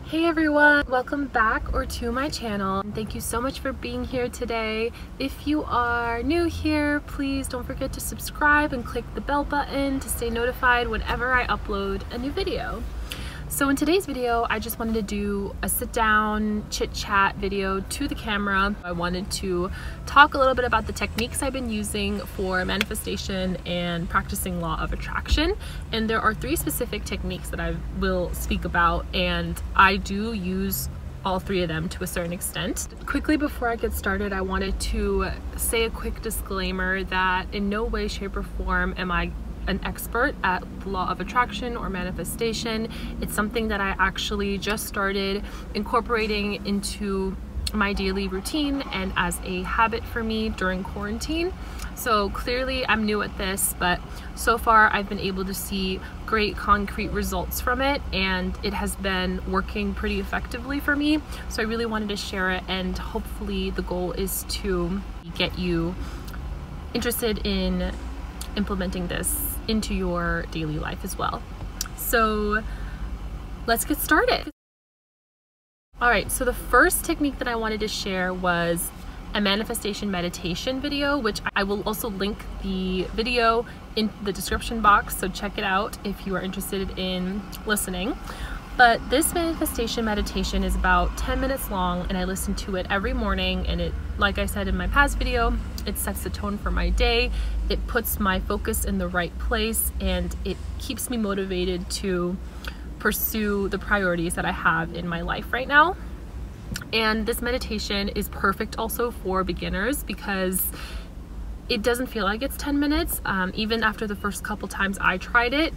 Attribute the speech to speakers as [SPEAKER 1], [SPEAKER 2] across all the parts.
[SPEAKER 1] Hey everyone, welcome back or to my channel. Thank you so much for being here today. If you are new here, please don't forget to subscribe and click the bell button to stay notified whenever I upload a new video. So in today's video, I just wanted to do a sit down chit chat video to the camera. I wanted to talk a little bit about the techniques I've been using for manifestation and practicing law of attraction. And there are 3 specific techniques that I will speak about, and I do use all 3 of them to a certain extent. Quickly before I get started, I wanted to say a quick disclaimer that in no way, shape, or form am I an expert at the law of attraction or manifestation. It's something that I actually just started incorporating into my daily routine and as a habit for me during quarantine. So clearly I'm new at this, but so far I've been able to see great concrete results from it, and it has been working pretty effectively for me. So I really wanted to share it, and hopefully the goal is to get you interested in implementing this into your daily life as well. So let's get started. All right, so the first technique that I wanted to share was a manifestation meditation video, which I will also link the video in the description box, so check it out if you are interested in listening. But this manifestation meditation is about 10 minutes long, and I listen to it every morning, and it, like I said in my past video, it sets the tone for my day. It puts my focus in the right place, and it keeps me motivated to pursue the priorities that I have in my life right now. And this meditation is perfect also for beginners because it doesn't feel like it's 10 minutes. Even after the first couple times I tried it,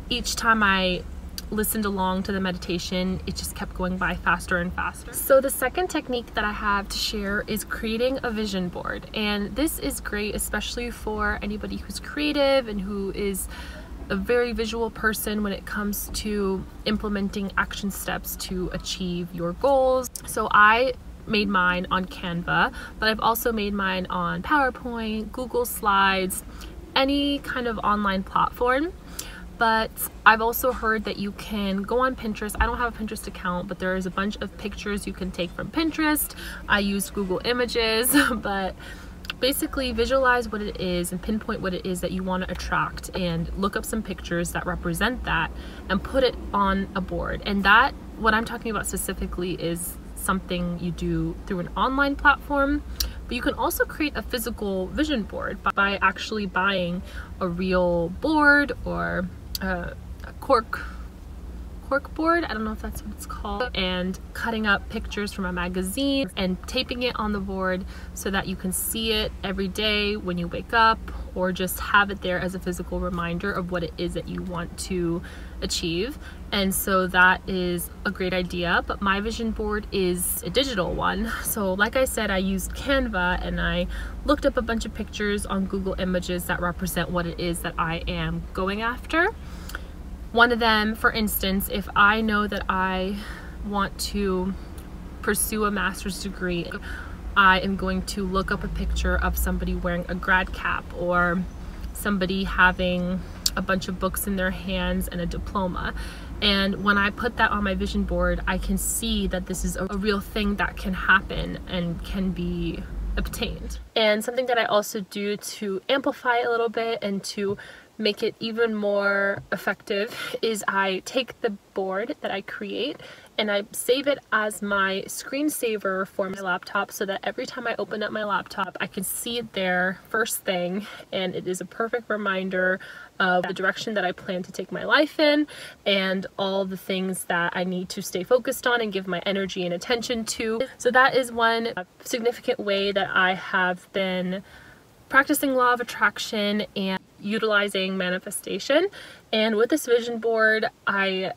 [SPEAKER 1] each time I listened along to the meditation, it just kept going by faster and faster. So the second technique that I have to share is creating a vision board. And this is great, especially for anybody who's creative and who is a very visual person when it comes to implementing action steps to achieve your goals. So I made mine on Canva, but I've also made mine on PowerPoint, Google Slides, any kind of online platform. But I've also heard that you can go on Pinterest. I don't have a Pinterest account, but there is a bunch of pictures you can take from Pinterest. I used Google Images, but basically visualize what it is and pinpoint what it is that you want to attract, and look up some pictures that represent that and put it on a board. And that, what I'm talking about specifically, is something you do through an online platform. But you can also create a physical vision board by actually buying a real board or a cork board, I don't know if that's what it's called, and cutting up pictures from a magazine and taping it on the board so that you can see it every day when you wake up, or just have it there as a physical reminder of what it is that you want to achieve. And so that is a great idea, but my vision board is a digital one. So like I said, I used Canva, and I looked up a bunch of pictures on Google Images that represent what it is that I am going after. One of them, for instance, if I know that I want to pursue a master's degree, I am going to look up a picture of somebody wearing a grad cap, or somebody having a bunch of books in their hands and a diploma. And when I put that on my vision board, I can see that this is a real thing that can happen and can be obtained. And something that I also do to amplify it a little bit and to make it even more effective is I take the board that I create and I save it as my screensaver for my laptop, so that every time I open up my laptop I can see it there first thing, and it is a perfect reminder of the direction that I plan to take my life in and all the things that I need to stay focused on and give my energy and attention to. So that is one significant way that I have been practicing law of attraction and utilizing manifestation. And with this vision board, I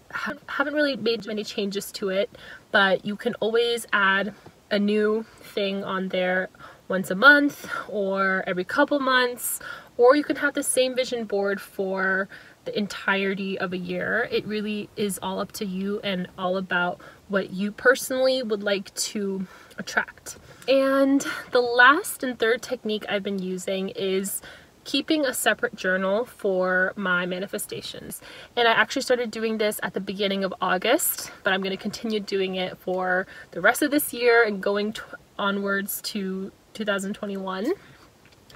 [SPEAKER 1] haven't really made many changes to it, but you can always add a new thing on there once a month or every couple months, or you can have the same vision board for the entirety of a year. It really is all up to you and all about what you personally would like to attract. And the last and third technique I've been using is keeping a separate journal for my manifestations. And I actually started doing this at the beginning of August, but I'm going to continue doing it for the rest of this year and going onwards to 2021.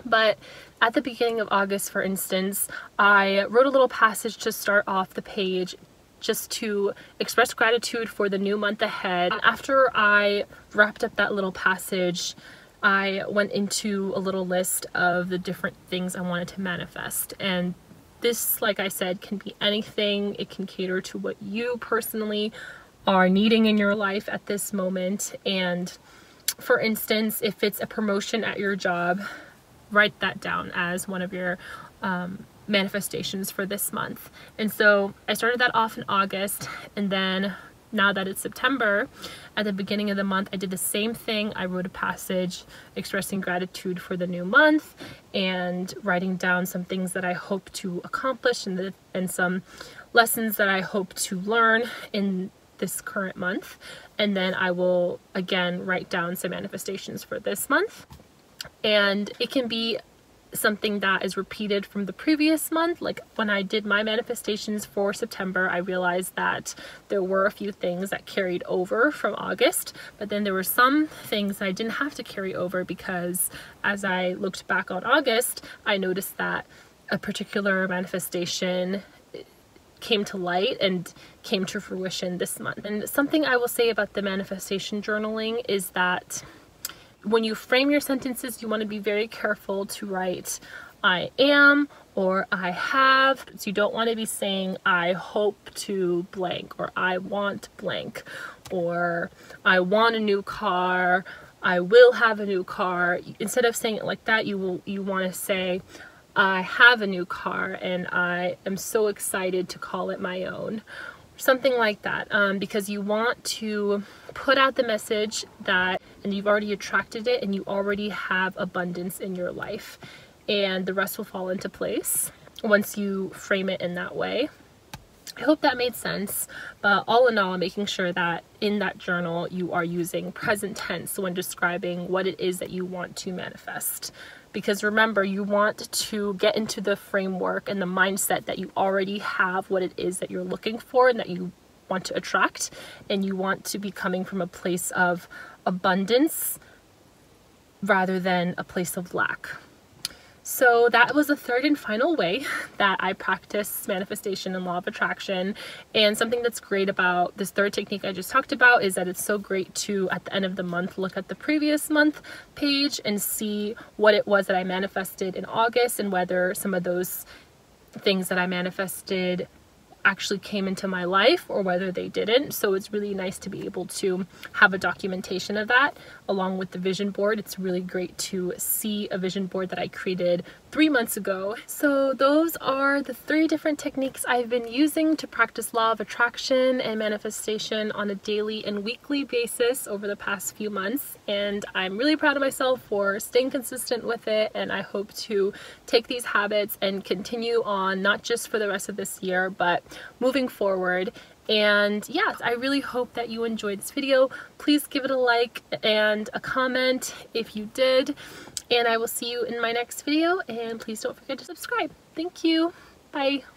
[SPEAKER 1] But at the beginning of August, for instance, I wrote a little passage to start off the page just to express gratitude for the new month ahead. After I wrapped up that little passage, I went into a little list of the different things I wanted to manifest. And this, like I said, can be anything. It can cater to what you personally are needing in your life at this moment. And for instance, if it's a promotion at your job, write that down as one of your manifestations for this month. And so I started that off in August, and then now that it's September, at the beginning of the month, I did the same thing. I wrote a passage expressing gratitude for the new month and writing down some things that I hope to accomplish and some lessons that I hope to learn in this current month. And then I will again write down some manifestations for this month. And it can be something that is repeated from the previous month. Like when I did my manifestations for September, I realized that there were a few things that carried over from August, but then there were some things I didn't have to carry over, because as I looked back on August, I noticed that a particular manifestation came to light and came to fruition this month. And something I will say about the manifestation journaling is that when you frame your sentences, you want to be very careful to write I am or I have. So you don't want to be saying I hope to blank, or I want blank, or I want a new car, I will have a new car. Instead of saying it like that, you want to say I have a new car and I am so excited to call it my own. Something like that, because you want to put out the message that, and you've already attracted it and you already have abundance in your life, and the rest will fall into place once you frame it in that way. I hope that made sense, but all in all, making sure that in that journal you are using present tense when describing what it is that you want to manifest. Because remember, you want to get into the framework and the mindset that you already have what it is that you're looking for and that you want to attract, and you want to be coming from a place of abundance rather than a place of lack. So that was the third and final way that I practice manifestation and law of attraction. And something that's great about this third technique I just talked about is that it's so great to, at the end of the month, look at the previous month page and see what it was that I manifested in August and whether some of those things that I manifested actually came into my life or whether they didn't. So it's really nice to be able to have a documentation of that along with the vision board. It's really great to see a vision board that I created 3 months ago. So those are the 3 different techniques I've been using to practice law of attraction and manifestation on a daily and weekly basis over the past few months. And I'm really proud of myself for staying consistent with it. And I hope to take these habits and continue on, not just for the rest of this year, but moving forward. And yes, I really hope that you enjoyed this video. Please give it a like and a comment if you did. And I will see you in my next video. And please don't forget to subscribe. Thank you. Bye.